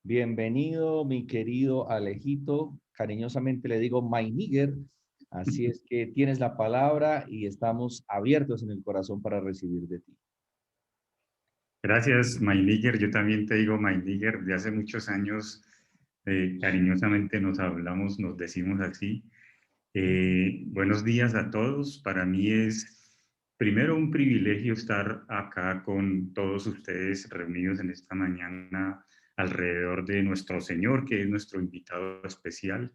Bienvenido, mi querido Alejito. Cariñosamente le digo My Nigger. Así es que tienes la palabra y estamos abiertos en el corazón para recibir de ti. Gracias, My Nigger. Yo también te digo My Nigger. De hace muchos años, cariñosamente nos hablamos, nos decimos así. Buenos días a todos. Para mí es primero un privilegio estar acá con todos ustedes reunidos en esta mañana alrededor de nuestro Señor, que es nuestro invitado especial.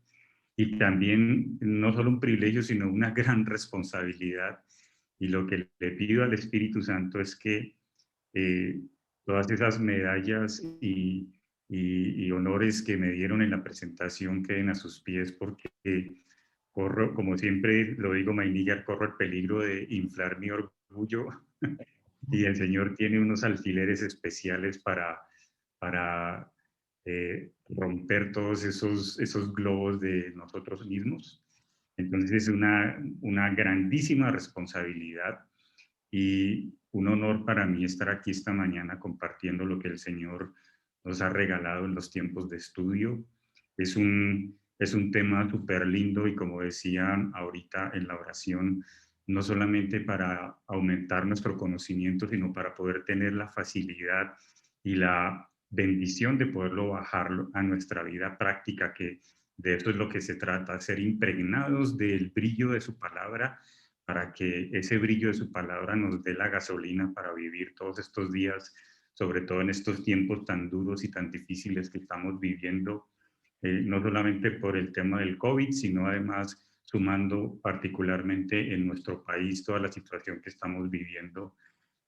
Y también no solo un privilegio, sino una gran responsabilidad. Y lo que le pido al Espíritu Santo es que eh, todas esas medallas y honores que me dieron en la presentación queden a sus pies, porque corro, como siempre lo digo, Maynillar, corro el peligro de inflar mi orgullo y el Señor tiene unos alfileres especiales para romper todos esos globos de nosotros mismos. Entonces es una grandísima responsabilidad y un honor para mí estar aquí esta mañana compartiendo lo que el Señor nos ha regalado en los tiempos de estudio. Es un tema súper lindo y como decían ahorita en la oración, no solamente para aumentar nuestro conocimiento, sino para poder tener la facilidad y la bendición de poderlo bajar a nuestra vida práctica, que de eso es lo que se trata, ser impregnados del brillo de su palabra, para que ese brillo de su palabra nos dé la gasolina para vivir todos estos días, sobre todo en estos tiempos tan duros y tan difíciles que estamos viviendo, no solamente por el tema del COVID, sino además sumando particularmente en nuestro país toda la situación que estamos viviendo.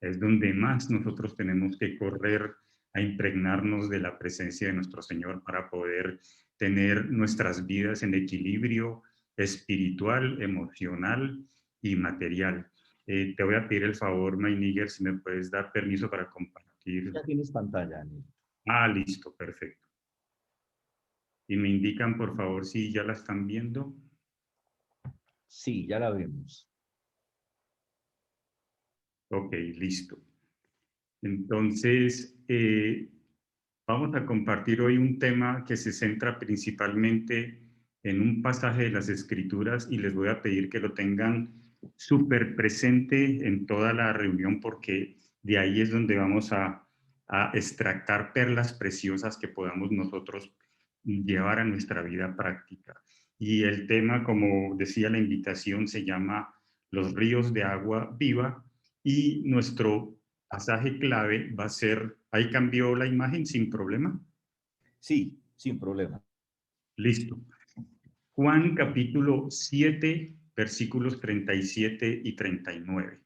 Es donde más nosotros tenemos que correr a impregnarnos de la presencia de nuestro Señor para poder tener nuestras vidas en equilibrio espiritual, emocional y material. Te voy a pedir el favor, Maynigger, si me puedes dar permiso para compartir. Ya tienes pantalla, Daniel. Ah, listo, perfecto. Y me indican, por favor, si ya la están viendo. Sí, ya la vemos. Ok, listo. Entonces, vamos a compartir hoy un tema que se centra principalmente en un pasaje de las Escrituras y les voy a pedir que lo tengan súper presente en toda la reunión porque de ahí es donde vamos a extractar perlas preciosas que podamos nosotros llevar a nuestra vida práctica. Y el tema, como decía la invitación, se llama Los ríos de agua viva y nuestro pasaje clave va a ser, ahí cambió la imagen sin problema. Sí, sin problema. Listo. Juan capítulo 7, versículos 37 y 39.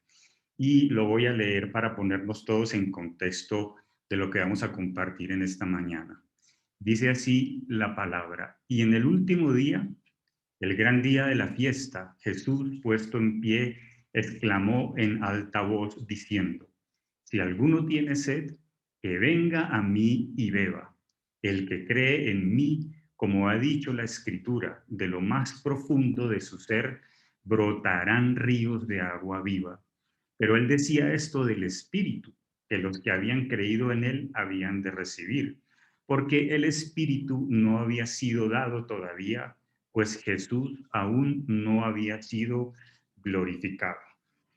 Y lo voy a leer para ponernos todos en contexto de lo que vamos a compartir en esta mañana. Dice así la palabra: y en el último día, el gran día de la fiesta, Jesús, puesto en pie, exclamó en alta voz diciendo: si alguno tiene sed, que venga a mí y beba. El que cree en mí, como ha dicho la Escritura, de lo más profundo de su ser brotarán ríos de agua viva. Pero él decía esto del Espíritu, que los que habían creído en él habían de recibir, porque el Espíritu no había sido dado todavía, pues Jesús aún no había sido glorificado.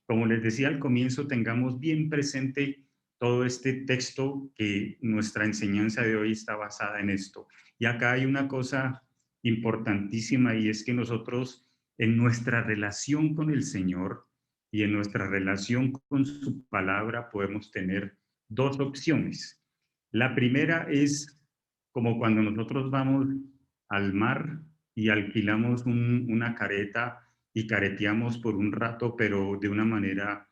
Como les decía al comienzo, tengamos bien presente todo este texto, que nuestra enseñanza de hoy está basada en esto. Y acá hay una cosa importantísima, y es que nosotros en nuestra relación con el Señor y en nuestra relación con su palabra podemos tener dos opciones. La primera es como cuando nosotros vamos al mar y alquilamos una careta y careteamos por un rato, pero de una manera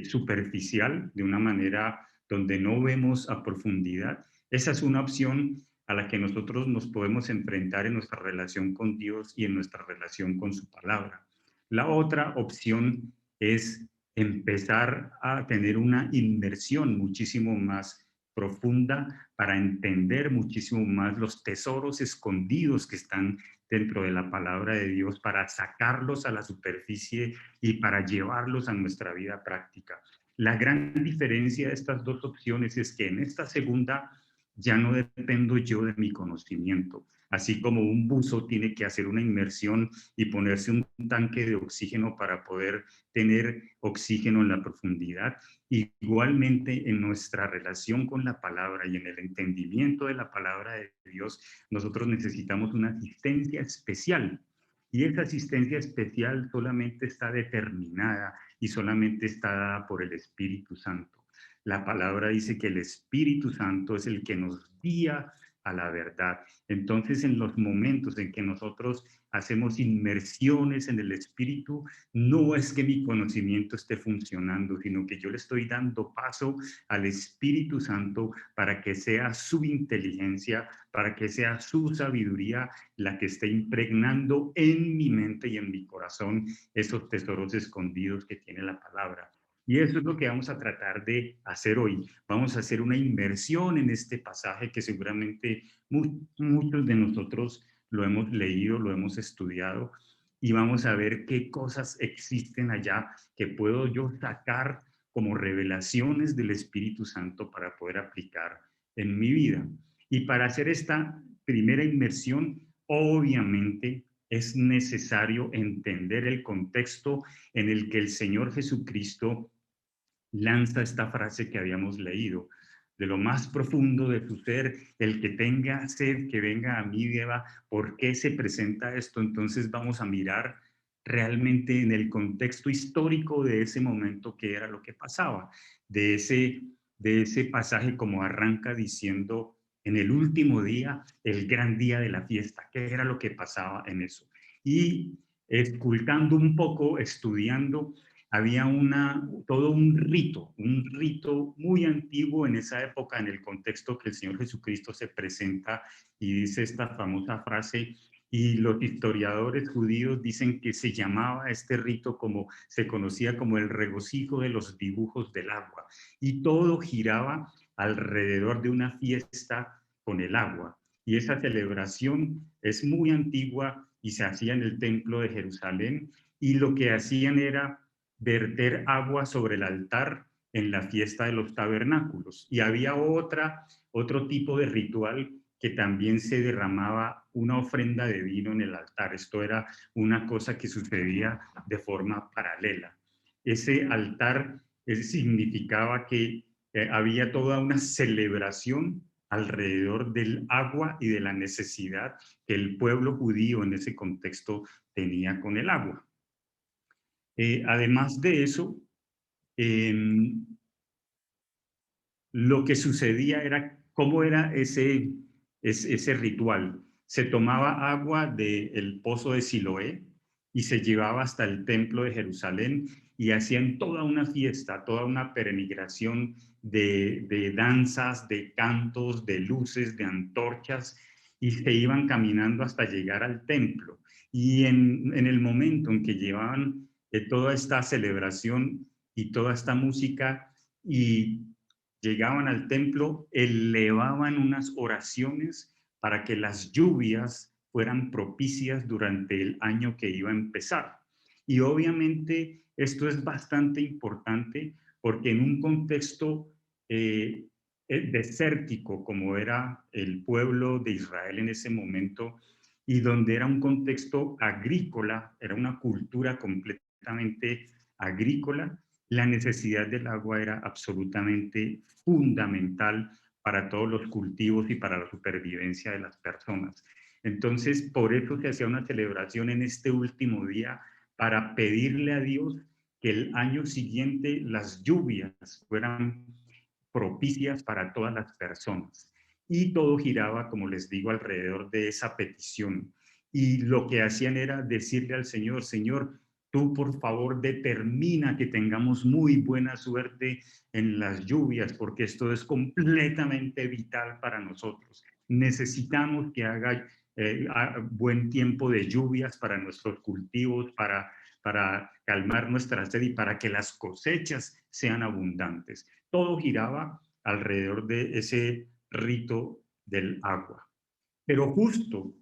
superficial, de una manera donde no vemos a profundidad. Esa es una opción a la que nosotros nos podemos enfrentar en nuestra relación con Dios y en nuestra relación con su palabra. La otra opción es empezar a tener una inmersión muchísimo más profunda para entender muchísimo más los tesoros escondidos que están dentro de la palabra de Dios, para sacarlos a la superficie y para llevarlos a nuestra vida práctica. La gran diferencia de estas dos opciones es que en esta segunda ya no dependo yo de mi conocimiento. Así como un buzo tiene que hacer una inmersión y ponerse un tanque de oxígeno para poder tener oxígeno en la profundidad, igualmente en nuestra relación con la palabra y en el entendimiento de la palabra de Dios, nosotros necesitamos una asistencia especial. Y esa asistencia especial solamente está determinada y solamente está dada por el Espíritu Santo. La palabra dice que el Espíritu Santo es el que nos guía a la verdad. Entonces, en los momentos en que nosotros hacemos inmersiones en el Espíritu, no es que mi conocimiento esté funcionando, sino que yo le estoy dando paso al Espíritu Santo para que sea su inteligencia, para que sea su sabiduría la que esté impregnando en mi mente y en mi corazón esos tesoros escondidos que tiene la palabra. Y eso es lo que vamos a tratar de hacer hoy. Vamos a hacer una inmersión en este pasaje que seguramente muchos de nosotros lo hemos leído, lo hemos estudiado, y vamos a ver qué cosas existen allá que puedo yo sacar como revelaciones del Espíritu Santo para poder aplicar en mi vida. Y para hacer esta primera inmersión, obviamente es necesario entender el contexto en el que el Señor Jesucristo lanza esta frase que habíamos leído: de lo más profundo de tu ser, el que tenga sed, que venga a mí y beba. ¿Por qué se presenta esto? Entonces vamos a mirar realmente en el contexto histórico de ese momento qué era lo que pasaba, de ese pasaje como arranca diciendo en el último día, el gran día de la fiesta, qué era lo que pasaba en eso. Y escultando un poco, estudiando, había todo un rito muy antiguo en esa época, en el contexto que el Señor Jesucristo se presenta y dice esta famosa frase, y los historiadores judíos dicen que se llamaba este rito como, se conocía como el regocijo de los dibujos del agua, y todo giraba alrededor de una fiesta con el agua. Y esa celebración es muy antigua y se hacía en el templo de Jerusalén, y lo que hacían era verter agua sobre el altar en la fiesta de los tabernáculos. Y había otro tipo de ritual que también se derramaba una ofrenda de vino en el altar. Esto era una cosa que sucedía de forma paralela. Ese altar significaba que había toda una celebración alrededor del agua y de la necesidad que el pueblo judío en ese contexto tenía con el agua. Además de eso, lo que sucedía era, ¿cómo era ese ritual? Se tomaba agua del pozo de Siloé y se llevaba hasta el templo de Jerusalén, y hacían toda una fiesta, toda una peregrinación de danzas, de cantos, de luces, de antorchas, y se iban caminando hasta llegar al templo. Y en el momento en que llevaban toda esta celebración y toda esta música y llegaban al templo, elevaban unas oraciones para que las lluvias fueran propicias durante el año que iba a empezar. Y obviamente esto es bastante importante porque en un contexto desértico como era el pueblo de Israel en ese momento, y donde era un contexto agrícola, era una cultura completamente agrícola, la necesidad del agua era absolutamente fundamental para todos los cultivos y para la supervivencia de las personas. Entonces, por eso se hacía una celebración en este último día para pedirle a Dios que el año siguiente las lluvias fueran propicias para todas las personas. Y todo giraba, como les digo, alrededor de esa petición. Y lo que hacían era decirle al Señor: Señor, tú por favor determina que tengamos muy buena suerte en las lluvias, porque esto es completamente vital para nosotros. Necesitamos que haga buen tiempo de lluvias para nuestros cultivos, para calmar nuestra sed y para que las cosechas sean abundantes. Todo giraba alrededor de ese rito del agua. Pero justo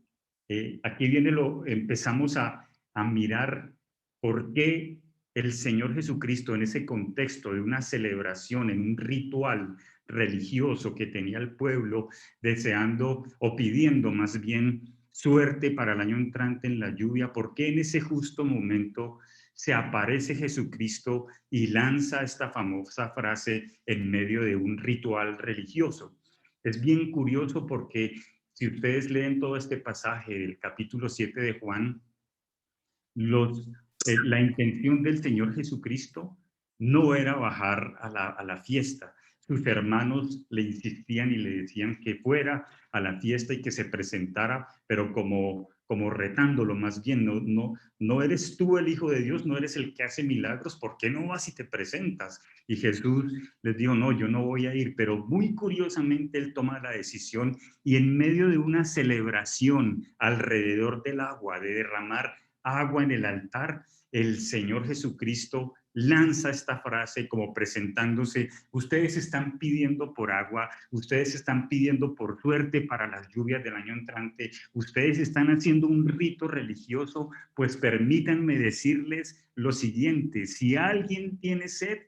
aquí viene empezamos a mirar por qué el Señor Jesucristo en ese contexto de una celebración, en un ritual religioso que tenía el pueblo, deseando o pidiendo más bien suerte para el año entrante en la lluvia, ¿por qué en ese justo momento se aparece Jesucristo y lanza esta famosa frase en medio de un ritual religioso? Es bien curioso porque si ustedes leen todo este pasaje del capítulo 7 de Juan, la intención del Señor Jesucristo no era bajar a la fiesta. Sus hermanos le insistían y le decían que fuera a la fiesta y que se presentara, pero como retándolo más bien, no eres tú el Hijo de Dios, no eres el que hace milagros, ¿por qué no vas y te presentas? Y Jesús les dijo, no, yo no voy a ir, pero muy curiosamente él toma la decisión y en medio de una celebración alrededor del agua, de derramar agua en el altar, el Señor Jesucristo lanza esta frase como presentándose: ustedes están pidiendo por agua, ustedes están pidiendo por suerte para las lluvias del año entrante, ustedes están haciendo un rito religioso, pues permítanme decirles lo siguiente: si alguien tiene sed,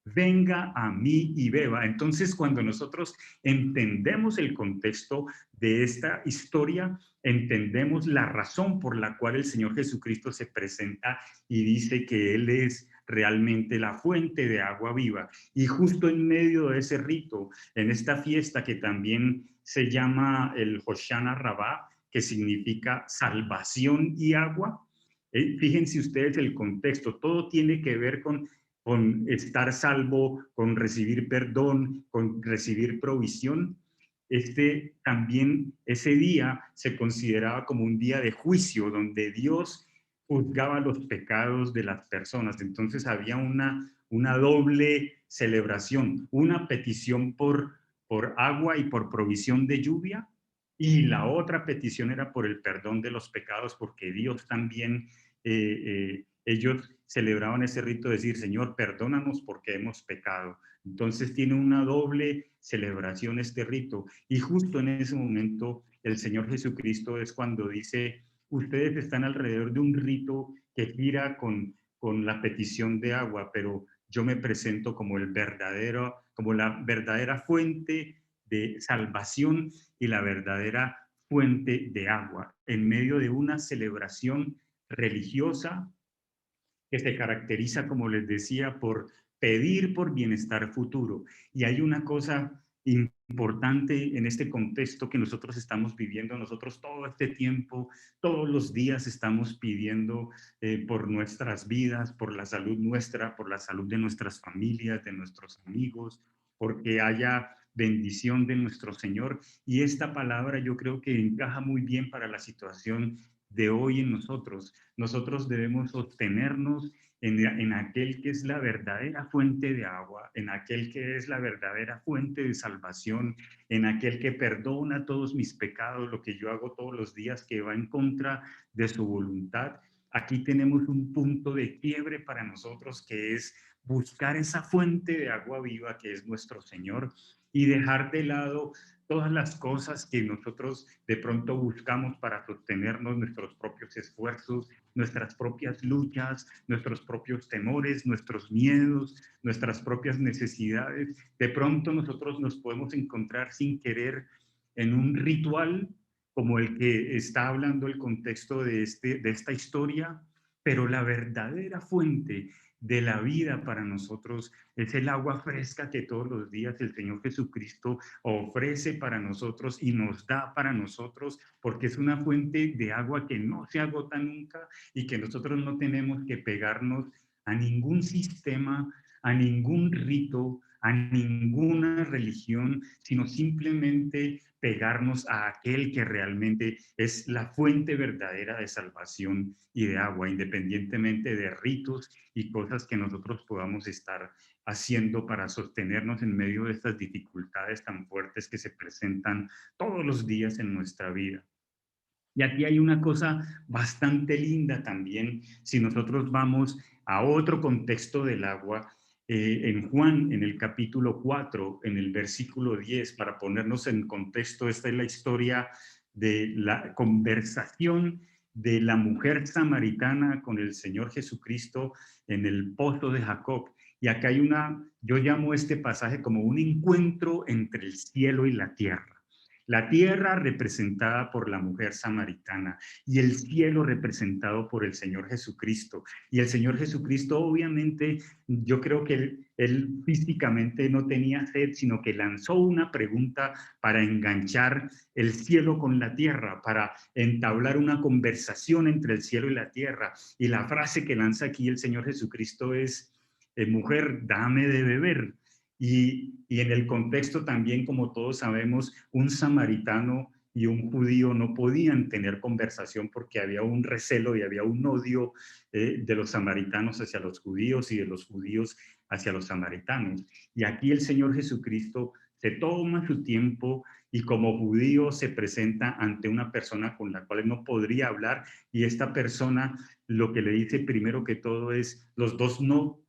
venga a mí y beba. Entonces, cuando nosotros entendemos el contexto de esta historia, entendemos la razón por la cual el Señor Jesucristo se presenta y dice que Él es realmente la fuente de agua viva. Y justo en medio de ese rito, en esta fiesta que también se llama el Hoshana Rabbah, que significa salvación y agua, fíjense ustedes el contexto, todo tiene que ver con estar salvo, con recibir perdón, con recibir provisión. También ese día se consideraba como un día de juicio, donde Dios juzgaba los pecados de las personas. Entonces había una doble celebración, una petición por agua y por provisión de lluvia, y la otra petición era por el perdón de los pecados, porque Dios también, ellos celebraban ese rito de decir: Señor, perdónanos porque hemos pecado. Entonces tiene una doble celebración este rito. Y justo en ese momento el Señor Jesucristo es cuando dice: ustedes están alrededor de un rito que gira con la petición de agua, pero yo me presento como como la verdadera fuente de salvación y la verdadera fuente de agua, en medio de una celebración religiosa que se caracteriza, como les decía, por pedir por bienestar futuro. Y hay una cosa importante en este contexto que nosotros estamos viviendo. Nosotros todo este tiempo, todos los días estamos pidiendo por nuestras vidas, por la salud nuestra, por la salud de nuestras familias, de nuestros amigos, porque haya bendición de nuestro Señor. Y esta palabra yo creo que encaja muy bien para la situación de hoy en nosotros. Nosotros debemos sostenernos en aquel que es la verdadera fuente de agua, en aquel que es la verdadera fuente de salvación, en aquel que perdona todos mis pecados, lo que yo hago todos los días, que va en contra de su voluntad. Aquí tenemos un punto de quiebre para nosotros, que es buscar esa fuente de agua viva que es nuestro Señor, y dejar de lado todas las cosas que nosotros de pronto buscamos para sostenernos, nuestros propios esfuerzos, nuestras propias luchas, nuestros propios temores, nuestros miedos, nuestras propias necesidades. De pronto nosotros nos podemos encontrar sin querer en un ritual como el que está hablando el contexto de esta historia, pero la verdadera fuente de la vida para nosotros es el agua fresca que todos los días el Señor Jesucristo ofrece para nosotros y nos da para nosotros, porque es una fuente de agua que no se agota nunca y que nosotros no tenemos que pegarnos a ningún sistema, a ningún rito, a ninguna religión, sino simplemente pegarnos a aquel que realmente es la fuente verdadera de salvación y de agua, independientemente de ritos y cosas que nosotros podamos estar haciendo para sostenernos en medio de estas dificultades tan fuertes que se presentan todos los días en nuestra vida. Y aquí hay una cosa bastante linda también, si nosotros vamos a otro contexto del agua, en Juan, en el capítulo 4, en el versículo 10, para ponernos en contexto, esta es la historia de la conversación de la mujer samaritana con el Señor Jesucristo en el pozo de Jacob. Y acá hay yo llamo este pasaje como un encuentro entre el cielo y la tierra. La tierra representada por la mujer samaritana y el cielo representado por el Señor Jesucristo. Y el Señor Jesucristo, obviamente, yo creo que él físicamente no tenía sed, sino que lanzó una pregunta para enganchar el cielo con la tierra, para entablar una conversación entre el cielo y la tierra. Y la frase que lanza aquí el Señor Jesucristo es, mujer, dame de beber. Y en el contexto también, como todos sabemos, un samaritano y un judío no podían tener conversación porque había un recelo y había un odio de los samaritanos hacia los judíos y de los judíos hacia los samaritanos. Y aquí el Señor Jesucristo se toma su tiempo y como judío se presenta ante una persona con la cual él no podría hablar, y esta persona lo que le dice primero que todo es, los dos no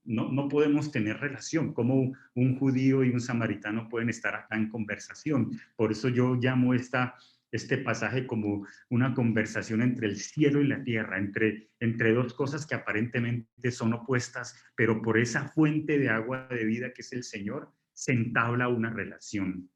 podemos tener relación. Como un judío y un samaritano pueden estar acá en conversación. Por eso yo llamo este pasaje como una conversación entre el cielo y la tierra, entre dos cosas que aparentemente son opuestas, pero por esa fuente de agua de vida que es el Señor, se entabla una relación.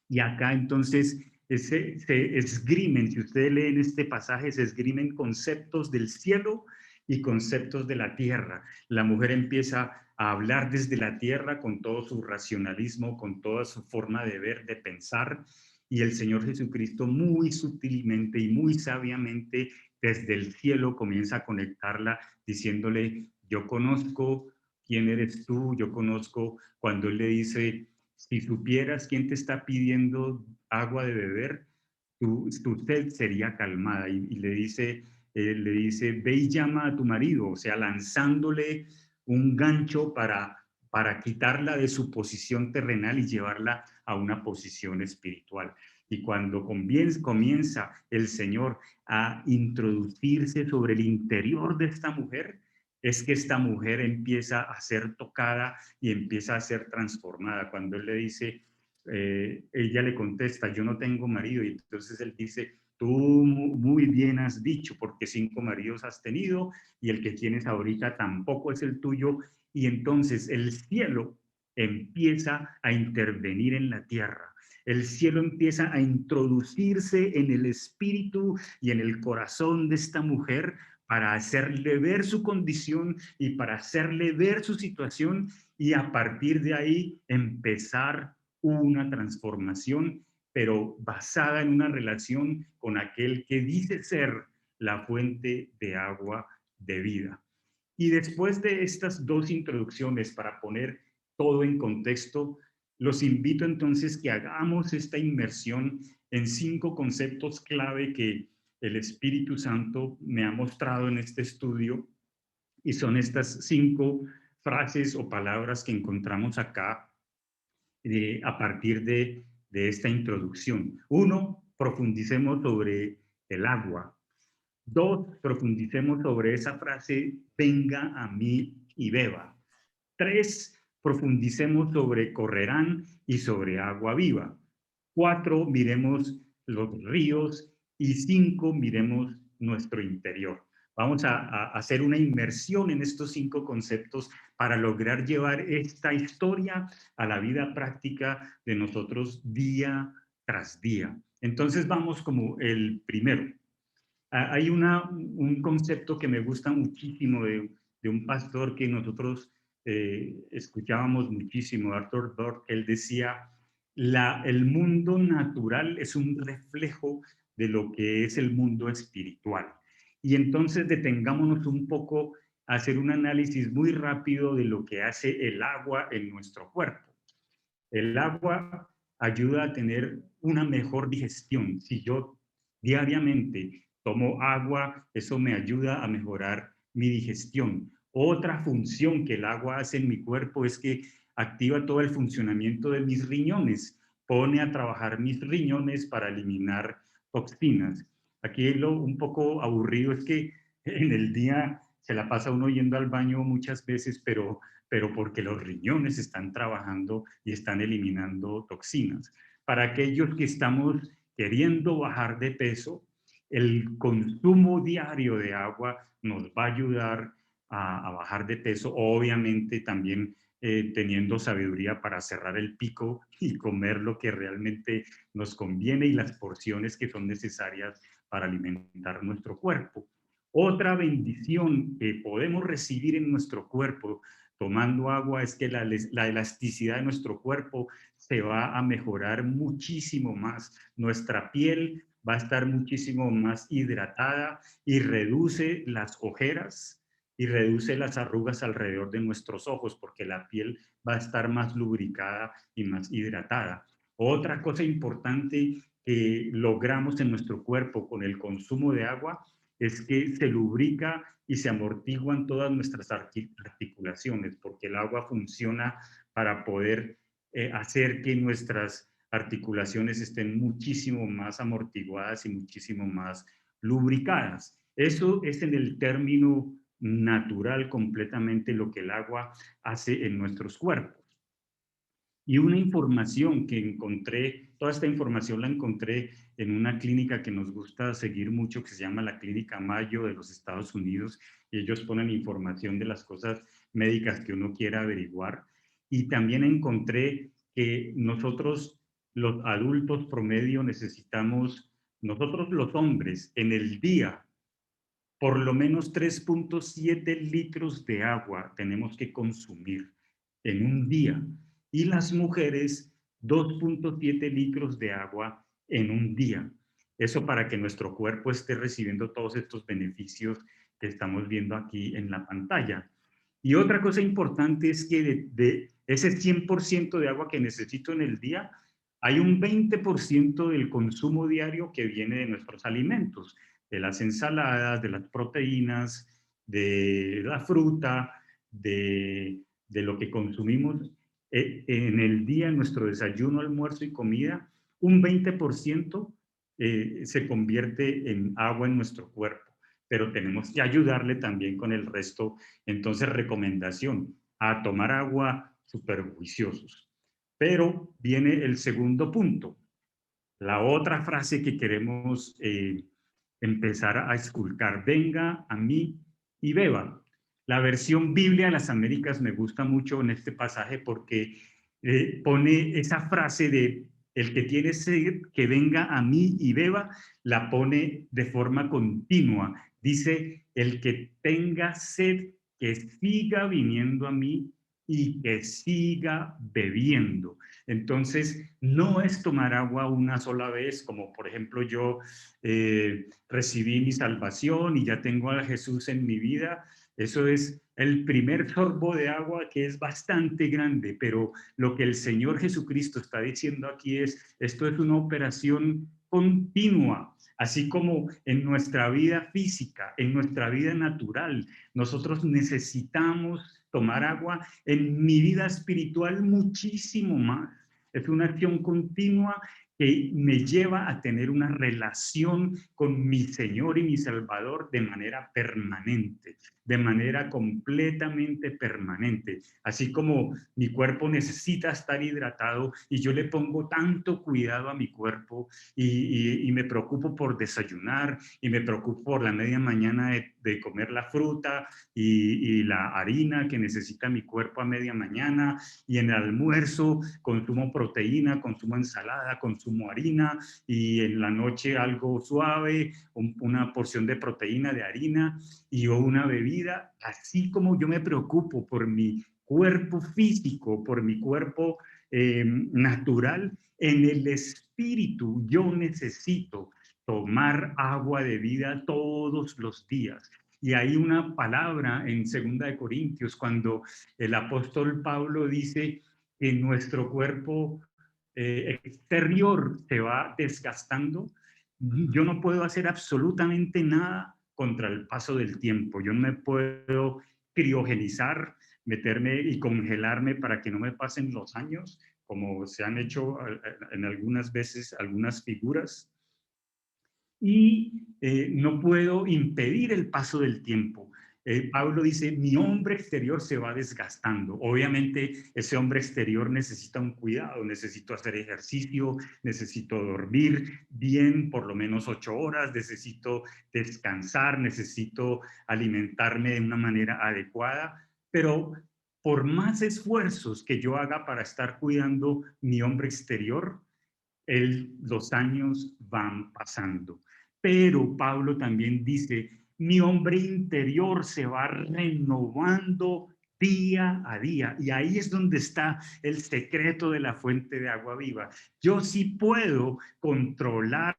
Y acá entonces se esgrimen, si ustedes leen este pasaje, se esgrimen conceptos del cielo y conceptos de la tierra. La mujer empieza a hablar desde la tierra con todo su racionalismo, con toda su forma de ver, de pensar, y el Señor Jesucristo muy sutilmente y muy sabiamente desde el cielo comienza a conectarla diciéndole, yo conozco quién eres tú, yo conozco, cuando él le dice, si supieras quién te está pidiendo agua de beber, tu sed sería calmada. Y le dice, ve y llama a tu marido, o sea, lanzándole un gancho para quitarla de su posición terrenal y llevarla a una posición espiritual. Y cuando comienza el Señor a introducirse sobre el interior de esta mujer, es que esta mujer empieza a ser tocada y empieza a ser transformada. Cuando él le dice, ella le contesta, yo no tengo marido, y entonces él dice, tú muy bien has dicho, porque 5 maridos has tenido y el que tienes ahorita tampoco es el tuyo. Y entonces el cielo empieza a intervenir en la tierra. El cielo empieza a introducirse en el espíritu y en el corazón de esta mujer para hacerle ver su condición y para hacerle ver su situación, y a partir de ahí empezar una transformación, pero basada en una relación con aquel que dice ser la fuente de agua de vida. Y después de estas dos introducciones para poner todo en contexto, los invito entonces que hagamos esta inmersión en 5 conceptos clave que el Espíritu Santo me ha mostrado en este estudio, y son estas 5 frases o palabras que encontramos acá a partir de esta introducción. 1, profundicemos sobre el agua. 2, profundicemos sobre esa frase, venga a mí y beba. 3, profundicemos sobre correrán y sobre agua viva. 4, miremos los ríos. Y 5, miremos nuestro interior. Vamos a hacer una inmersión en estos 5 conceptos para lograr llevar esta historia a la vida práctica de nosotros día tras día. Entonces vamos como el primero. Hay un concepto que me gusta muchísimo de un pastor que nosotros escuchábamos muchísimo, Arthur Dork. Él decía, el mundo natural es un reflejo de lo que es el mundo espiritual. Y entonces detengámonos un poco a hacer un análisis muy rápido de lo que hace el agua en nuestro cuerpo. El agua ayuda a tener una mejor digestión. Si yo diariamente tomo agua, eso me ayuda a mejorar mi digestión. Otra función que el agua hace en mi cuerpo es que activa todo el funcionamiento de mis riñones, pone a trabajar mis riñones para eliminar toxinas. Aquí lo un poco aburrido es que en el día se la pasa uno yendo al baño muchas veces, pero porque los riñones están trabajando y están eliminando toxinas. Para aquellos que estamos queriendo bajar de peso el consumo diario de agua nos va a ayudar a bajar de peso, obviamente también teniendo sabiduría para cerrar el pico y comer lo que realmente nos conviene y las porciones que son necesarias para alimentar nuestro cuerpo. Otra bendición que podemos recibir en nuestro cuerpo tomando agua es que la elasticidad de nuestro cuerpo se va a mejorar muchísimo más. Nuestra piel va a estar muchísimo más hidratada y reduce las ojeras y reduce las arrugas alrededor de nuestros ojos porque la piel va a estar más lubricada y más hidratada. Otra cosa importante que logramos en nuestro cuerpo con el consumo de agua es que se lubrica y se amortiguan todas nuestras articulaciones, porque el agua funciona para poder hacer que nuestras articulaciones estén muchísimo más amortiguadas y muchísimo más lubricadas. Eso es en el término natural completamente lo que el agua hace en nuestros cuerpos. Y una información que encontré, toda esta información la encontré en una clínica que nos gusta seguir mucho, que se llama la Clínica Mayo de los Estados Unidos, y ellos ponen información de las cosas médicas que uno quiera averiguar. Y también encontré que nosotros, los adultos promedio, necesitamos, nosotros los hombres, en el día, por lo menos 3.7 litros de agua tenemos que consumir en un día y las mujeres 2.7 litros de agua en un día. Eso para que nuestro cuerpo esté recibiendo todos estos beneficios que estamos viendo aquí en la pantalla. Y otra cosa importante es que de ese 100% de agua que necesito en el día, hay un 20% del consumo diario que viene de nuestros alimentos, de las ensaladas, de las proteínas, de la fruta, de lo que consumimos en el día, en nuestro desayuno, almuerzo y comida, un 20% se convierte en agua en nuestro cuerpo, pero tenemos que ayudarle también con el resto. Entonces, recomendación, a tomar agua súper juiciosos. Pero viene el segundo punto, la otra frase que queremos empezar a esculcar, venga a mí y beba. La versión Biblia de las Américas me gusta mucho en este pasaje porque pone esa frase de el que tiene sed, que venga a mí y beba, la pone de forma continua. Dice, el que tenga sed, que siga viniendo a mí y que siga bebiendo. Entonces, no es tomar agua una sola vez, como por ejemplo yo recibí mi salvación y ya tengo a Jesús en mi vida. Eso es el primer sorbo de agua, que es bastante grande, pero lo que el Señor Jesucristo está diciendo aquí es, esto es una operación continua, así como en nuestra vida física, en nuestra vida natural. Nosotros necesitamos tomar agua, en mi vida espiritual muchísimo más. Es una acción continua que me lleva a tener una relación con mi Señor y mi Salvador de manera permanente, de manera completamente permanente. Así como mi cuerpo necesita estar hidratado y yo le pongo tanto cuidado a mi cuerpo y me preocupo por desayunar y me preocupo por la media mañana de comer la fruta y la harina que necesita mi cuerpo a media mañana, y en el almuerzo consumo proteína, consumo ensalada, consumo harina, y en la noche algo suave, una porción de proteína, de harina y una bebida. Así como yo me preocupo por mi cuerpo físico, por mi cuerpo natural, en el espíritu yo necesito tomar agua de vida todos los días. Y hay una palabra en 2 Corintios cuando el apóstol Pablo dice que nuestro cuerpo exterior se va desgastando. Yo no puedo hacer absolutamente nada contra el paso del tiempo. Yo no me puedo criogenizar, meterme y congelarme para que no me pasen los años, como se han hecho en algunas veces algunas figuras. Y no puedo impedir el paso del tiempo. Pablo dice, mi hombre exterior se va desgastando. Obviamente ese hombre exterior necesita un cuidado, necesito hacer ejercicio, necesito dormir bien por lo menos 8 horas, necesito descansar, necesito alimentarme de una manera adecuada, pero por más esfuerzos que yo haga para estar cuidando mi hombre exterior, los años van pasando. Pero Pablo también dice, mi hombre interior se va renovando día a día. Y ahí es donde está el secreto de la fuente de agua viva. Yo sí puedo controlar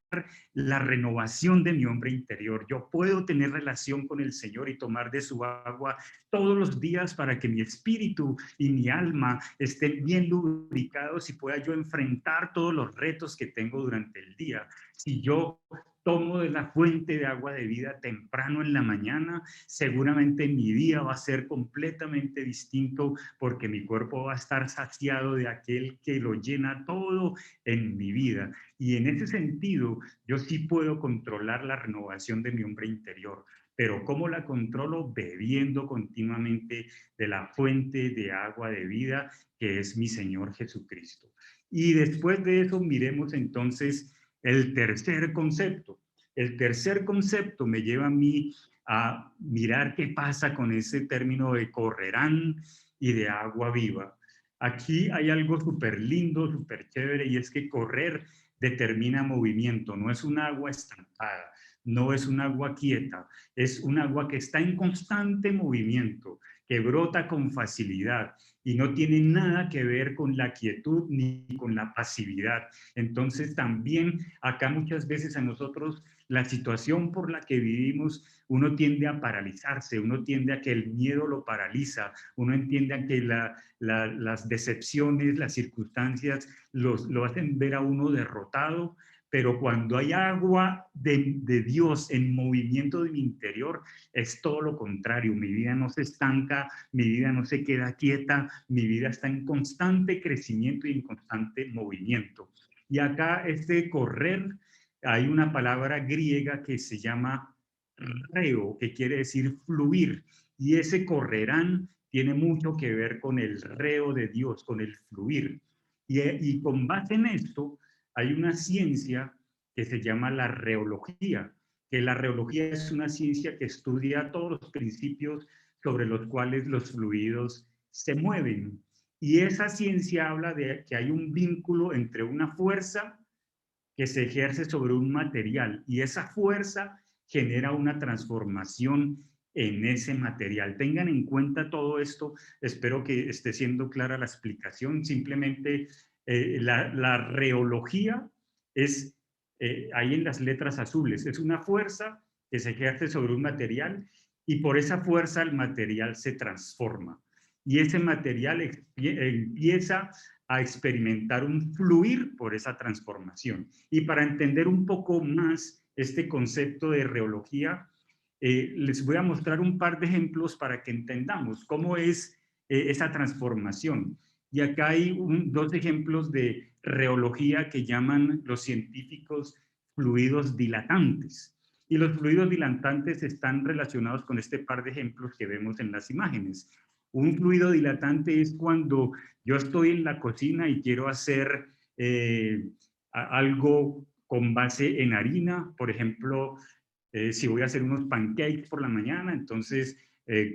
la renovación de mi hombre interior. Yo puedo tener relación con el Señor y tomar de su agua todos los días para que mi espíritu y mi alma estén bien lubricados y pueda yo enfrentar todos los retos que tengo durante el día. Si yo tomo de la fuente de agua de vida temprano en la mañana, seguramente mi día va a ser completamente distinto porque mi cuerpo va a estar saciado de aquel que lo llena todo en mi vida. Y en ese sentido, yo sí puedo controlar la renovación de mi hombre interior. Pero ¿cómo la controlo? Bebiendo continuamente de la fuente de agua de vida que es mi Señor Jesucristo. Y después de eso miremos entonces el tercer concepto. El tercer concepto me lleva a mí a mirar qué pasa con ese término de correrán y de agua viva. Aquí hay algo súper lindo, súper chévere, y es que correr determina movimiento, no es un agua estancada, no es un agua quieta, es un agua que está en constante movimiento, que brota con facilidad y no tiene nada que ver con la quietud ni con la pasividad. Entonces también acá muchas veces a nosotros la situación por la que vivimos, uno tiende a paralizarse, uno tiende a que el miedo lo paraliza, uno entiende a que las decepciones, las circunstancias lo hacen ver a uno derrotado, pero cuando hay agua de Dios en movimiento de mi interior, es todo lo contrario. Mi vida no se estanca, mi vida no se queda quieta, mi vida está en constante crecimiento y en constante movimiento. Y acá este correr, hay una palabra griega que se llama reo, que quiere decir fluir, y ese correrán tiene mucho que ver con el reo de Dios, con el fluir. Y con base en esto, hay una ciencia que se llama la reología, que la reología es una ciencia que estudia todos los principios sobre los cuales los fluidos se mueven. Y esa ciencia habla de que hay un vínculo entre una fuerza que se ejerce sobre un material y esa fuerza genera una transformación en ese material. Tengan en cuenta todo esto, espero que esté siendo clara la explicación. Simplemente la reología es ahí en las letras azules, es una fuerza que se ejerce sobre un material y por esa fuerza el material se transforma y ese material empieza a experimentar un fluir por esa transformación. Y para entender un poco más este concepto de reología, les voy a mostrar un par de ejemplos para que entendamos cómo es esa transformación. Y acá hay dos ejemplos de reología que llaman los científicos fluidos dilatantes. Y los fluidos dilatantes están relacionados con este par de ejemplos que vemos en las imágenes. Un fluido dilatante es cuando yo estoy en la cocina y quiero hacer algo con base en harina, por ejemplo, si voy a hacer unos pancakes por la mañana, entonces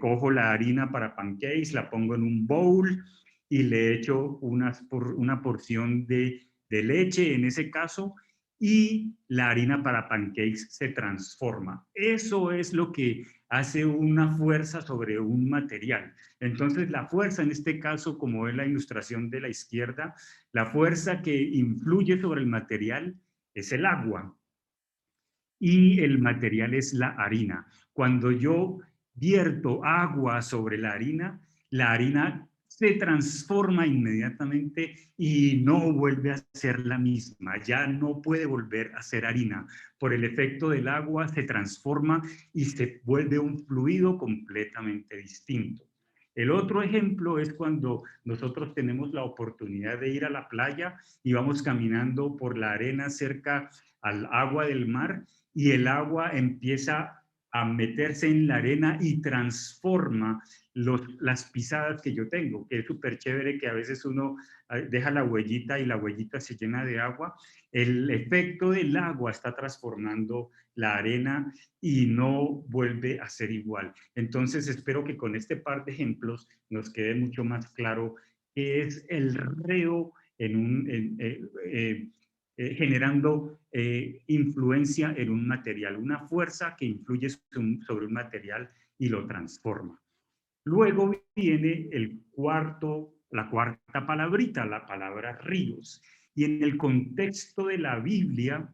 cojo la harina para pancakes, la pongo en un bowl y le echo una porción de leche en ese caso y la harina para pancakes se transforma. Eso es lo que hace una fuerza sobre un material. Entonces la fuerza en este caso, como es la ilustración de la izquierda, la fuerza que influye sobre el material es el agua y el material es la harina. Cuando yo vierto agua sobre la harina se transforma inmediatamente y no vuelve a ser la misma, ya no puede volver a ser harina. Por el efecto del agua se transforma y se vuelve un fluido completamente distinto. El otro ejemplo es cuando nosotros tenemos la oportunidad de ir a la playa y vamos caminando por la arena cerca al agua del mar y el agua empieza a meterse en la arena y transforma las pisadas que yo tengo, que es súper chévere que a veces uno deja la huellita y la huellita se llena de agua. El efecto del agua está transformando la arena y no vuelve a ser igual. Entonces espero que con este par de ejemplos nos quede mucho más claro qué es el reo generando influencia en un material, una fuerza que influye sobre un material y lo transforma. Luego viene la cuarta palabrita, la palabra ríos. Y en el contexto de la Biblia,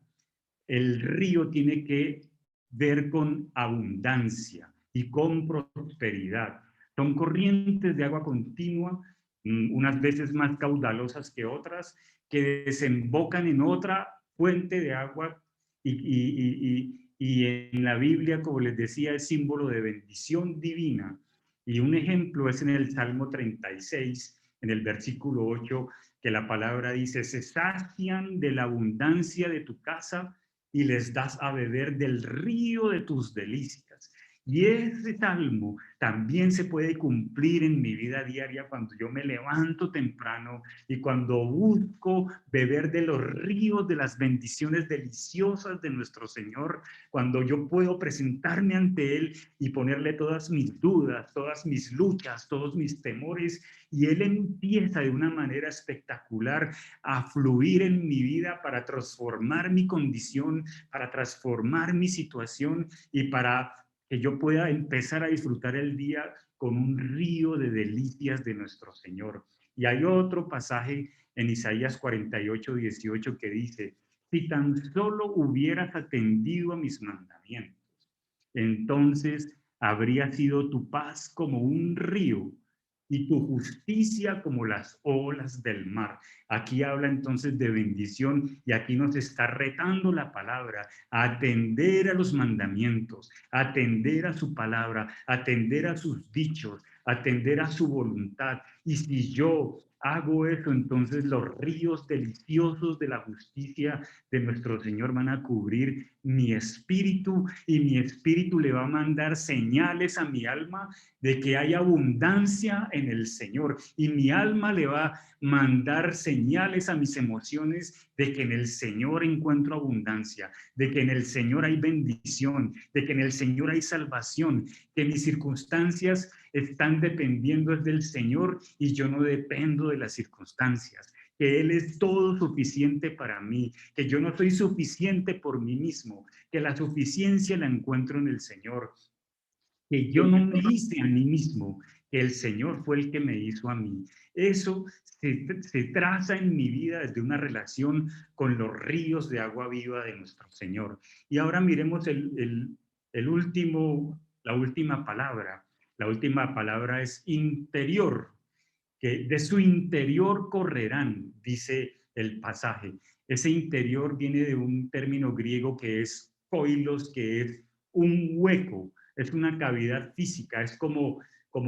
el río tiene que ver con abundancia y con prosperidad. Son corrientes de agua continua, unas veces más caudalosas que otras, que desembocan en otra fuente de agua y en la Biblia, como les decía, es símbolo de bendición divina. Y un ejemplo es en el Salmo 36, en el versículo 8, que la palabra dice: se sacian de la abundancia de tu casa y les das a beber del río de tus delicias. Y ese salmo también se puede cumplir en mi vida diaria cuando yo me levanto temprano y cuando busco beber de los ríos de las bendiciones deliciosas de nuestro Señor, cuando yo puedo presentarme ante Él y ponerle todas mis dudas, todas mis luchas, todos mis temores, y Él empieza de una manera espectacular a fluir en mi vida para transformar mi condición, para transformar mi situación y para que yo pueda empezar a disfrutar el día con un río de delicias de nuestro Señor. Y hay otro pasaje en Isaías 48, 18 que dice: si tan solo hubieras atendido a mis mandamientos, entonces habría sido tu paz como un río y tu justicia como las olas del mar. Aquí habla entonces de bendición y aquí nos está retando la palabra a atender a los mandamientos, a atender a su palabra, a atender a sus dichos, a atender a su voluntad. Y si yo hago eso, entonces los ríos deliciosos de la justicia de nuestro Señor van a cubrir mi espíritu y mi espíritu le va a mandar señales a mi alma de que hay abundancia en el Señor y mi alma le va a mandar señales a mis emociones de que en el Señor encuentro abundancia, de que en el Señor hay bendición, de que en el Señor hay salvación, que mis circunstancias están dependiendo del Señor y yo no dependo de las circunstancias, que Él es todo suficiente para mí, que yo no soy suficiente por mí mismo, que la suficiencia la encuentro en el Señor, que yo no me hice a mí mismo, que el Señor fue el que me hizo a mí. Eso se traza en mi vida desde una relación con los ríos de agua viva de nuestro Señor. Y ahora miremos la última palabra. La última palabra es interior, que de su interior correrán, dice el pasaje. Ese interior viene de un término griego que es koilos, que es un hueco, es una cavidad física, es como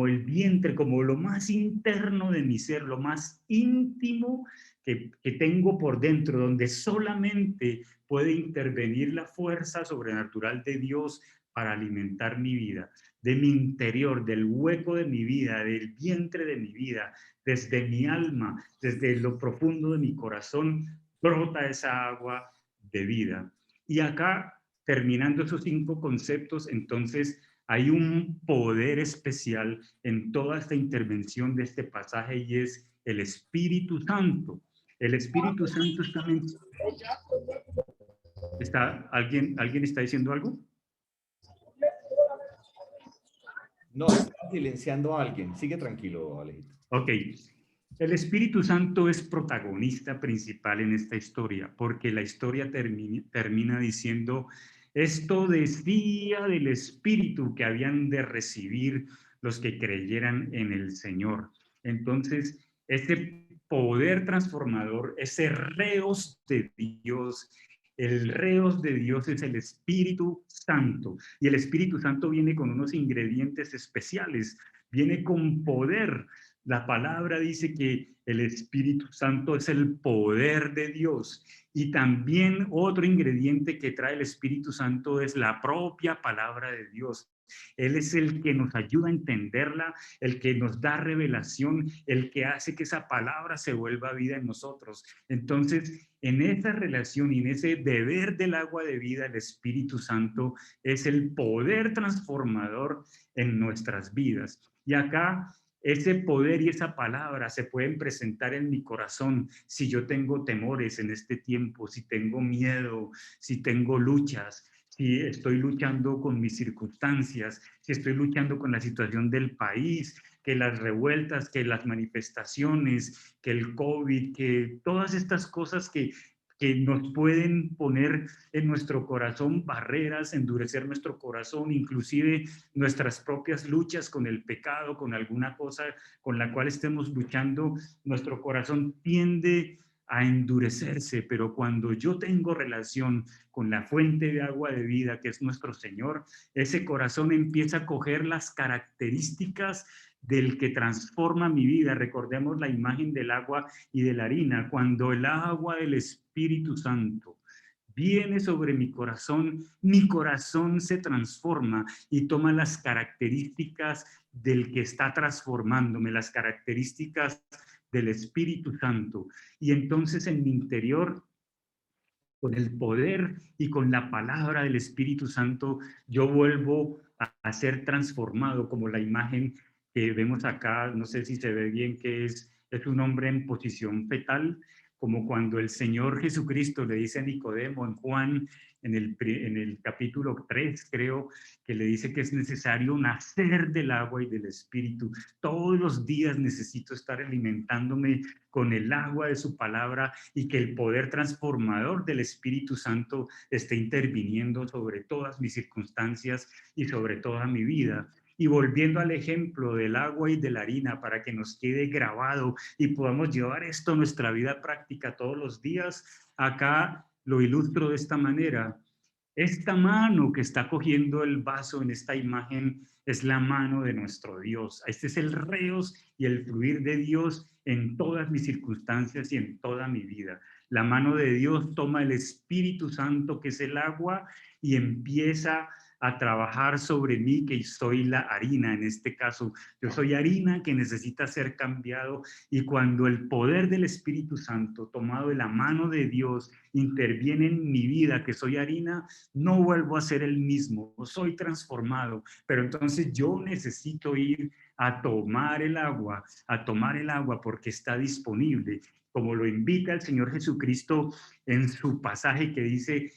el vientre, como lo más interno de mi ser, lo más íntimo que tengo por dentro, donde solamente puede intervenir la fuerza sobrenatural de Dios para alimentar mi vida. De mi interior, del hueco de mi vida, del vientre de mi vida, desde mi alma, desde lo profundo de mi corazón, brota esa agua de vida. Y acá, terminando esos 5 conceptos, entonces hay un poder especial en toda esta intervención de este pasaje y es el Espíritu Santo. El Espíritu Santo ¿alguien está diciendo algo? No, está silenciando a alguien. Sigue tranquilo, Alejito. Ok. El Espíritu Santo es protagonista principal en esta historia, porque la historia termina diciendo: esto decía del Espíritu que habían de recibir los que creyeran en el Señor. Entonces, ese poder transformador, ese reos de Dios, el reos de Dios es el Espíritu Santo. Y el Espíritu Santo viene con unos ingredientes especiales, viene con poder, La palabra dice que el Espíritu Santo es el poder de Dios. Y también otro ingrediente que trae el Espíritu Santo es la propia palabra de Dios. Él es el que nos ayuda a entenderla, el que nos da revelación, el que hace que esa palabra se vuelva vida en nosotros. Entonces, en esa relación y en ese beber del agua de vida, el Espíritu Santo es el poder transformador en nuestras vidas. Y acá ese poder y esa palabra se pueden presentar en mi corazón si yo tengo temores en este tiempo, si tengo miedo, si tengo luchas, si estoy luchando con mis circunstancias, si estoy luchando con la situación del país, que las revueltas, que las manifestaciones, que el COVID, que todas estas cosas que nos pueden poner en nuestro corazón barreras, endurecer nuestro corazón, inclusive nuestras propias luchas con el pecado, con alguna cosa con la cual estemos luchando, nuestro corazón tiende a endurecerse, pero cuando yo tengo relación con la fuente de agua de vida que es nuestro Señor, ese corazón empieza a coger las características del que transforma mi vida. Recordemos la imagen del agua y de la harina. Cuando el agua del Espíritu Santo viene sobre mi corazón se transforma y toma las características del que está transformándome, las características del Espíritu Santo. Y entonces en mi interior, con el poder y con la palabra del Espíritu Santo, yo vuelvo a ser transformado, como la imagen que vemos acá, no sé si se ve bien, que es un hombre en posición fetal, como cuando el Señor Jesucristo le dice a Nicodemo en Juan, en el capítulo 3, creo, que le dice que es necesario nacer del agua y del Espíritu. Todos los días necesito estar alimentándome con el agua de su palabra y que el poder transformador del Espíritu Santo esté interviniendo sobre todas mis circunstancias y sobre toda mi vida. Y volviendo al ejemplo del agua y de la harina para que nos quede grabado y podamos llevar esto a nuestra vida práctica todos los días, acá lo ilustro de esta manera. Esta mano que está cogiendo el vaso en esta imagen es la mano de nuestro Dios. Este es el reos y el fluir de Dios en todas mis circunstancias y en toda mi vida. La mano de Dios toma el Espíritu Santo, que es el agua, y empieza a trabajar sobre mí, que soy la harina. En este caso, yo soy harina que necesita ser cambiado, y cuando el poder del Espíritu Santo, tomado de la mano de Dios, interviene en mi vida, que soy harina, no vuelvo a ser el mismo, soy transformado, pero entonces yo necesito ir a tomar el agua porque está disponible, como lo invita el Señor Jesucristo en su pasaje que dice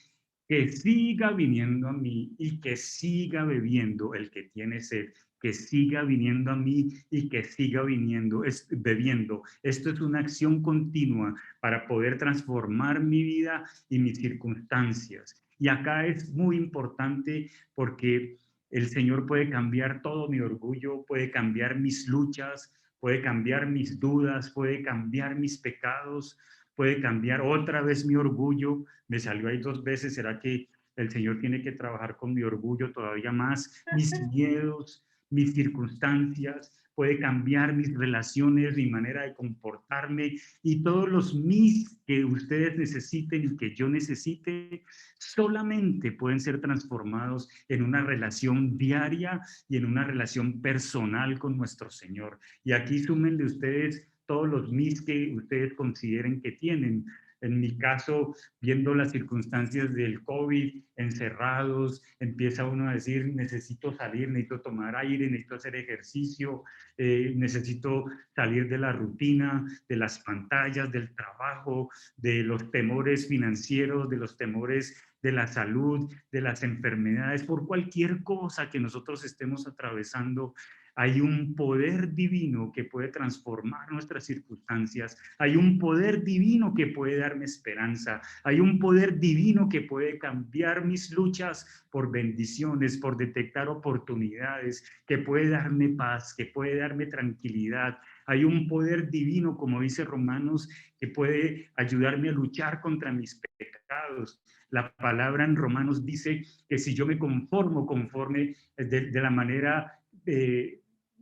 que siga viniendo a mí y que siga bebiendo el que tiene sed, que siga viniendo a mí y que siga bebiendo. Esto es una acción continua para poder transformar mi vida y mis circunstancias. Y acá es muy importante porque el Señor puede cambiar todo mi orgullo, puede cambiar mis luchas, puede cambiar mis dudas, puede cambiar mis pecados, puede cambiar otra vez mi orgullo. Me salió ahí 2 veces. ¿Será que el Señor tiene que trabajar con mi orgullo todavía más? Mis miedos, mis circunstancias, puede cambiar mis relaciones, mi manera de comportarme, y todos los mis que ustedes necesiten y que yo necesite solamente pueden ser transformados en una relación diaria y en una relación personal con nuestro Señor. Y aquí súmenle ustedes todos los mis que ustedes consideren que tienen. En mi caso, viendo las circunstancias del COVID, encerrados, empieza uno a decir, necesito salir, necesito tomar aire, necesito hacer ejercicio, necesito salir de la rutina, de las pantallas, del trabajo, de los temores financieros, de los temores de la salud, de las enfermedades, por cualquier cosa que nosotros estemos atravesando. Hay un poder divino que puede transformar nuestras circunstancias. Hay un poder divino que puede darme esperanza. Hay un poder divino que puede cambiar mis luchas por bendiciones, por detectar oportunidades, que puede darme paz, que puede darme tranquilidad. Hay un poder divino, como dice Romanos, que puede ayudarme a luchar contra mis pecados. La palabra en Romanos dice que si yo me conformo conforme de la manera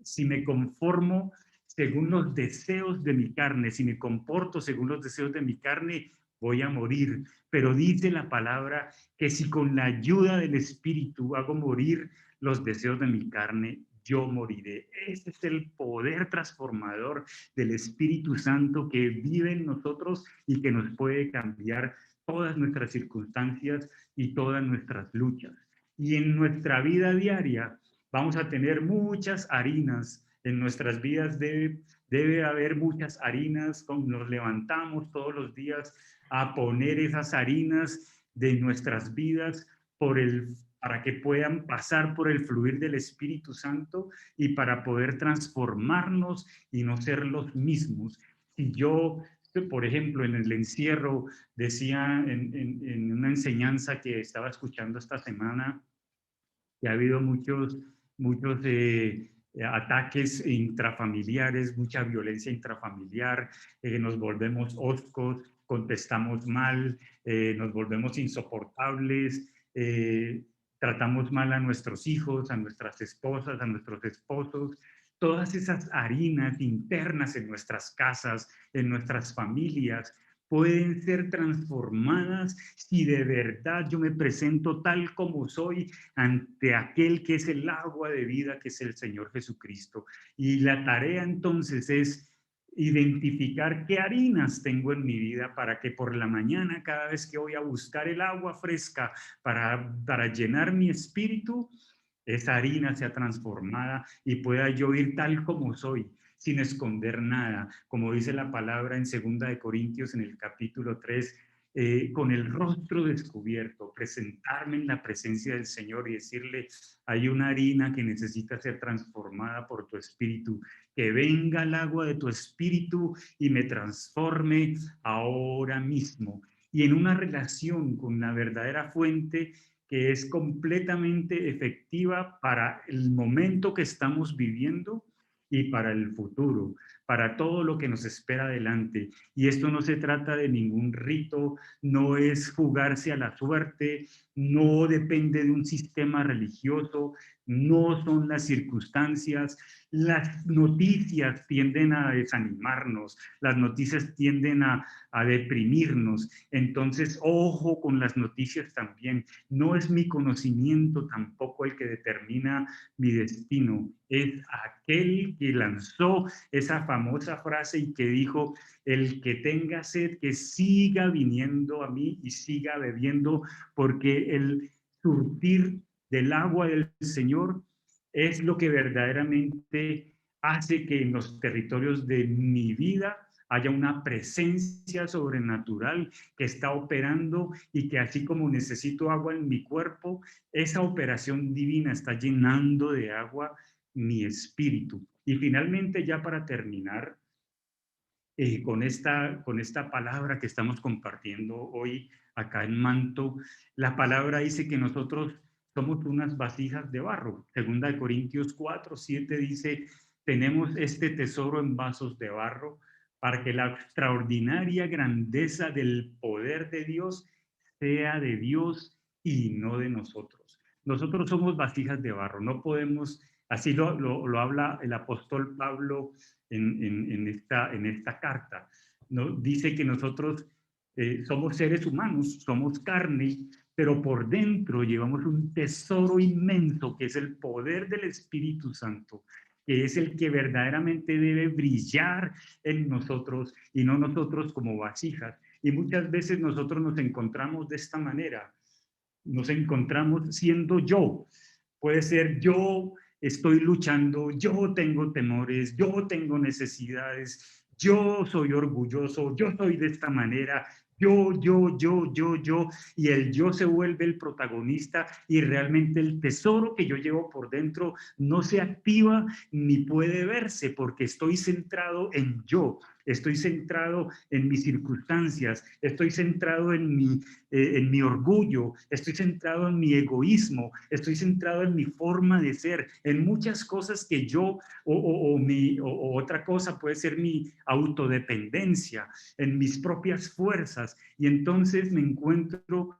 si me conformo según los deseos de mi carne. Si me comporto según los deseos de mi carne, voy a morir. Pero dice la palabra que si con la ayuda del Espíritu hago morir los deseos de mi carne, yo moriré. Ese es el poder transformador del Espíritu Santo que vive en nosotros y que nos puede cambiar todas nuestras circunstancias y todas nuestras luchas. Y en nuestra vida diaria vamos a tener muchas harinas. En nuestras vidas debe haber muchas harinas. Nos levantamos todos los días a poner esas harinas de nuestras vidas para que puedan pasar por el fluir del Espíritu Santo y para poder transformarnos y no ser los mismos. Si yo, por ejemplo, en el encierro, decía en una enseñanza que estaba escuchando esta semana, que ha habido muchos ataques intrafamiliares, mucha violencia intrafamiliar, nos volvemos hoscos, contestamos mal, nos volvemos insoportables, tratamos mal a nuestros hijos, a nuestras esposas, a nuestros esposos. Todas esas harinas internas en nuestras casas, en nuestras familias, pueden ser transformadas si de verdad yo me presento tal como soy ante aquel que es el agua de vida, que es el Señor Jesucristo. Y la tarea entonces es identificar qué harinas tengo en mi vida para que por la mañana, cada vez que voy a buscar el agua fresca para llenar mi espíritu, esa harina sea transformada y pueda yo ir tal como soy, sin esconder nada, como dice la palabra en 2 Corintios en el capítulo 3, con el rostro descubierto, presentarme en la presencia del Señor y decirle, hay una harina que necesita ser transformada por tu espíritu, que venga el agua de tu espíritu y me transforme ahora mismo. Y en una relación con la verdadera fuente que es completamente efectiva para el momento que estamos viviendo y para el futuro, para todo lo que nos espera adelante. Y esto no se trata de ningún rito, no es jugarse a la suerte, no depende de un sistema religioso, no son las circunstancias. Las noticias tienden a desanimarnos, las noticias tienden a deprimirnos. Entonces, ojo con las noticias también. No es mi conocimiento tampoco el que determina mi destino, es aquel que lanzó esa famosa frase y que dijo, el que tenga sed, que siga viniendo a mí y siga bebiendo, porque el surtir del agua del Señor es lo que verdaderamente hace que en los territorios de mi vida haya una presencia sobrenatural que está operando y que así como necesito agua en mi cuerpo, esa operación divina está llenando de agua mi espíritu. Y finalmente, ya para terminar, con esta palabra que estamos compartiendo hoy acá en Manto, la palabra dice que nosotros somos unas vasijas de barro. 2 Corintios 4:7 dice, tenemos este tesoro en vasos de barro para que la extraordinaria grandeza del poder de Dios sea de Dios y no de nosotros. Nosotros somos vasijas de barro, no podemos, así lo habla el apóstol Pablo en esta carta, ¿no? Dice que nosotros somos seres humanos, somos carne, pero por dentro llevamos un tesoro inmenso que es el poder del Espíritu Santo, que es el que verdaderamente debe brillar en nosotros y no nosotros como vasijas. Y muchas veces nosotros nos encontramos de esta manera, nos encontramos siendo yo. Puede ser yo estoy luchando, yo tengo temores, yo tengo necesidades, yo soy orgulloso, yo soy de esta manera, yo, y el yo se vuelve el protagonista y realmente el tesoro que yo llevo por dentro no se activa ni puede verse porque estoy centrado en yo, estoy centrado en mis circunstancias, estoy centrado en mi orgullo, estoy centrado en mi egoísmo, estoy centrado en mi forma de ser, en muchas cosas que yo, o otra cosa puede ser mi autodependencia, en mis propias fuerzas, y entonces me encuentro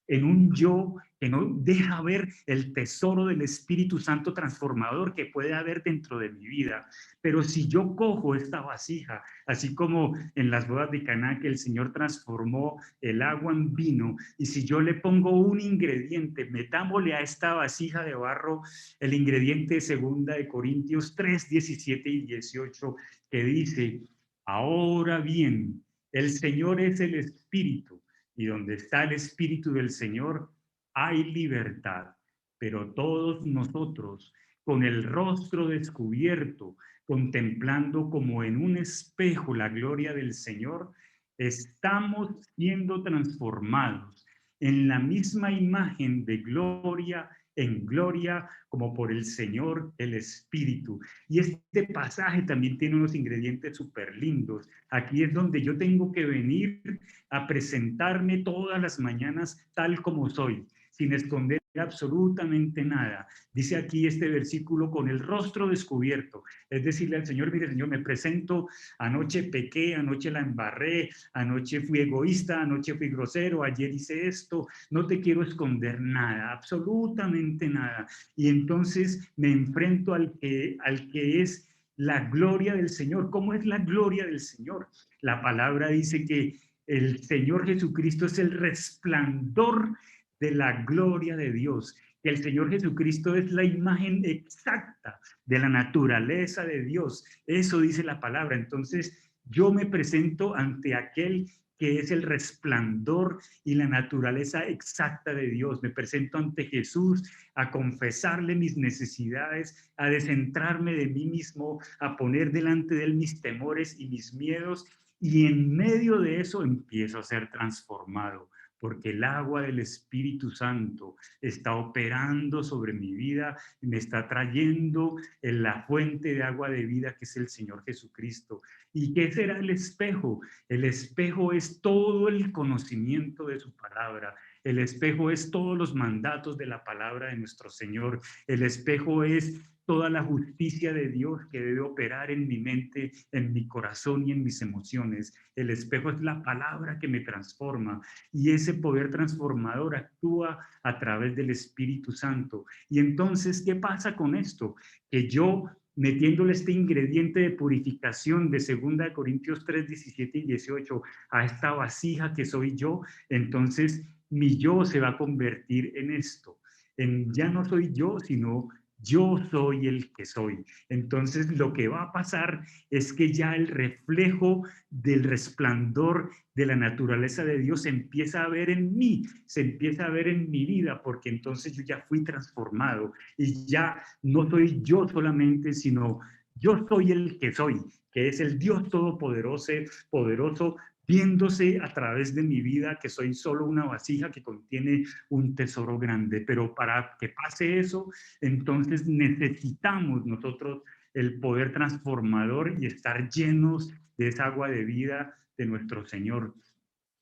en un yo que no deja ver el tesoro del Espíritu Santo transformador que puede haber dentro de mi vida. Pero si yo cojo esta vasija, así como en las bodas de Caná que el Señor transformó el agua en vino, y si yo le pongo un ingrediente, metámosle a esta vasija de barro el ingrediente de 2 Corintios 3, 17 y 18, que dice: ahora bien, el Señor es el Espíritu, y donde está el Espíritu del Señor hay libertad. Pero todos nosotros, con el rostro descubierto, contemplando como en un espejo la gloria del Señor, estamos siendo transformados en la misma imagen de gloria en gloria, como por el Señor el Espíritu. Y este pasaje también tiene unos ingredientes súper lindos. Aquí es donde yo tengo que venir a presentarme todas las mañanas tal como soy, sin esconder absolutamente nada. Dice aquí este versículo: con el rostro descubierto. Es decirle al Señor: mire, Señor, me presento, anoche pequé, anoche la embarré, anoche fui egoísta, anoche fui grosero, ayer hice esto, no te quiero esconder nada, absolutamente nada. Y entonces me enfrento al que es la gloria del Señor. ¿Cómo es la gloria del Señor? La palabra dice que el Señor Jesucristo es el resplandor de la gloria de Dios. Que el Señor Jesucristo es la imagen exacta de la naturaleza de Dios. Eso dice la palabra. Entonces, yo me presento ante aquel que es el resplandor y la naturaleza exacta de Dios. Me presento ante Jesús a confesarle mis necesidades, a descentrarme de mí mismo, a poner delante de él mis temores y mis miedos, y en medio de eso empiezo a ser transformado, porque el agua del Espíritu Santo está operando sobre mi vida y me está trayendo en la fuente de agua de vida que es el Señor Jesucristo. ¿Y qué será el espejo? El espejo es todo el conocimiento de su palabra. El espejo es todos los mandatos de la palabra de nuestro Señor. El espejo es toda la justicia de Dios que debe operar en mi mente, en mi corazón y en mis emociones. El espejo es la palabra que me transforma, y ese poder transformador actúa a través del Espíritu Santo. Y entonces, ¿qué pasa con esto? Que yo, metiéndole este ingrediente de purificación de 2 Corintios 3, 17 y 18 a esta vasija que soy yo, entonces mi yo se va a convertir en esto. Ya no soy yo, sino yo soy el que soy. Entonces lo que va a pasar es que ya el reflejo del resplandor de la naturaleza de Dios se empieza a ver en mí, se empieza a ver en mi vida, porque entonces yo ya fui transformado y ya no soy yo solamente, sino yo soy el que es el Dios todopoderoso, poderoso, viéndose a través de mi vida, que soy solo una vasija que contiene un tesoro grande. Pero para que pase eso, entonces necesitamos nosotros el poder transformador y estar llenos de esa agua de vida de nuestro Señor.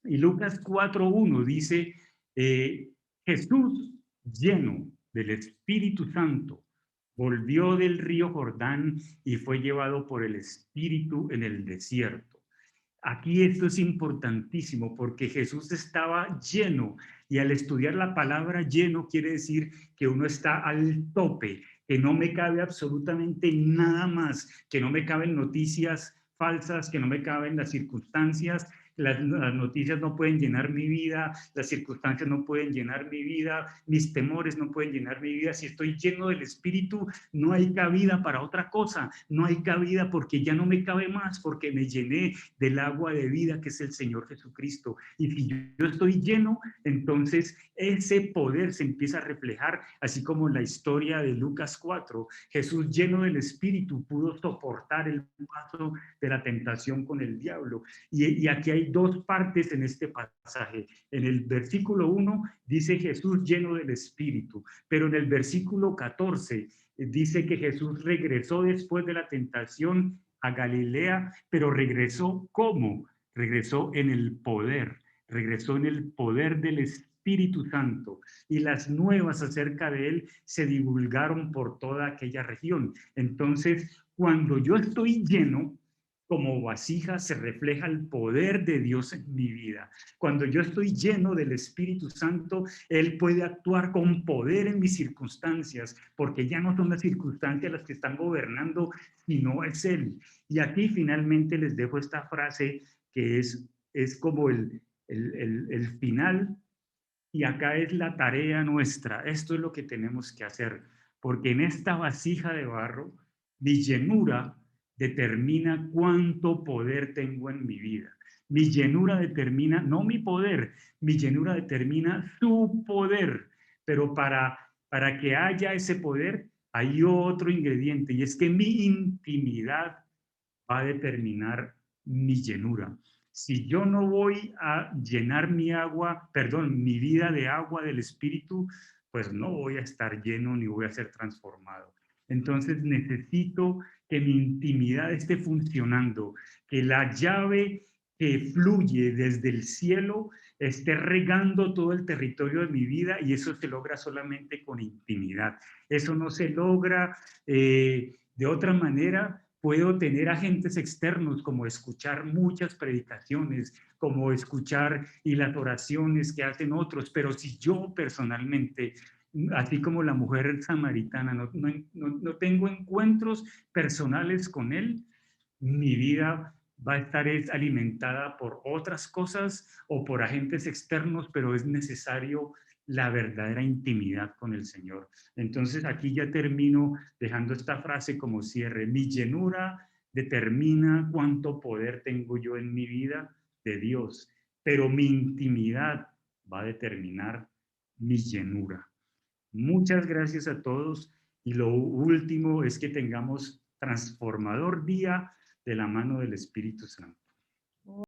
Y Lucas 4:1 dice: Jesús, lleno del Espíritu Santo, volvió del río Jordán y fue llevado por el Espíritu en el desierto. Aquí esto es importantísimo, porque Jesús estaba lleno, y al estudiar la palabra lleno quiere decir que uno está al tope, que no me cabe absolutamente nada más, que no me caben noticias falsas, que no me caben las circunstancias. Las noticias no pueden llenar mi vida, las circunstancias no pueden llenar mi vida, mis temores no pueden llenar mi vida. Si estoy lleno del Espíritu, no hay cabida para otra cosa, no hay cabida, porque ya no me cabe más, porque me llené del agua de vida que es el Señor Jesucristo. Y si yo estoy lleno, entonces ese poder se empieza a reflejar, así como en la historia de Lucas 4. Jesús, lleno del Espíritu, pudo soportar el paso de la tentación con el diablo. Y aquí hay dos partes en este pasaje. En el versículo 1 dice Jesús lleno del Espíritu, pero en el versículo 14 dice que Jesús regresó después de la tentación a Galilea, pero regresó ¿cómo? Regresó en el poder, regresó en el poder del Espíritu Santo, y las nuevas acerca de él se divulgaron por toda aquella región. Entonces, cuando yo estoy lleno, como vasija se refleja el poder de Dios en mi vida. Cuando yo estoy lleno del Espíritu Santo, Él puede actuar con poder en mis circunstancias, porque ya no son las circunstancias las que están gobernando, sino es Él. Y aquí finalmente les dejo esta frase que es como el final, y acá es la tarea nuestra. Esto es lo que tenemos que hacer, porque en esta vasija de barro, mi llenura determina cuánto poder tengo en mi vida. Mi llenura determina, no mi poder, mi llenura determina su poder. Pero para que haya ese poder, hay otro ingrediente, y es que mi intimidad va a determinar mi llenura. Si yo no voy a llenar mi vida de agua del Espíritu, pues no voy a estar lleno ni voy a ser transformado. Entonces necesito que mi intimidad esté funcionando, que la llave que fluye desde el cielo esté regando todo el territorio de mi vida, y eso se logra solamente con intimidad. Eso no se logra de otra manera. Puedo tener agentes externos, como escuchar muchas predicaciones, como escuchar y las oraciones que hacen otros, pero si yo personalmente, así como la mujer samaritana, no tengo encuentros personales con Él, mi vida va a estar alimentada por otras cosas o por agentes externos, pero es necesario la verdadera intimidad con el Señor. Entonces aquí ya termino dejando esta frase como cierre. Mi llenura determina cuánto poder tengo yo en mi vida de Dios, pero mi intimidad va a determinar mi llenura. Muchas gracias a todos, y lo último es que tengamos transformador día de la mano del Espíritu Santo.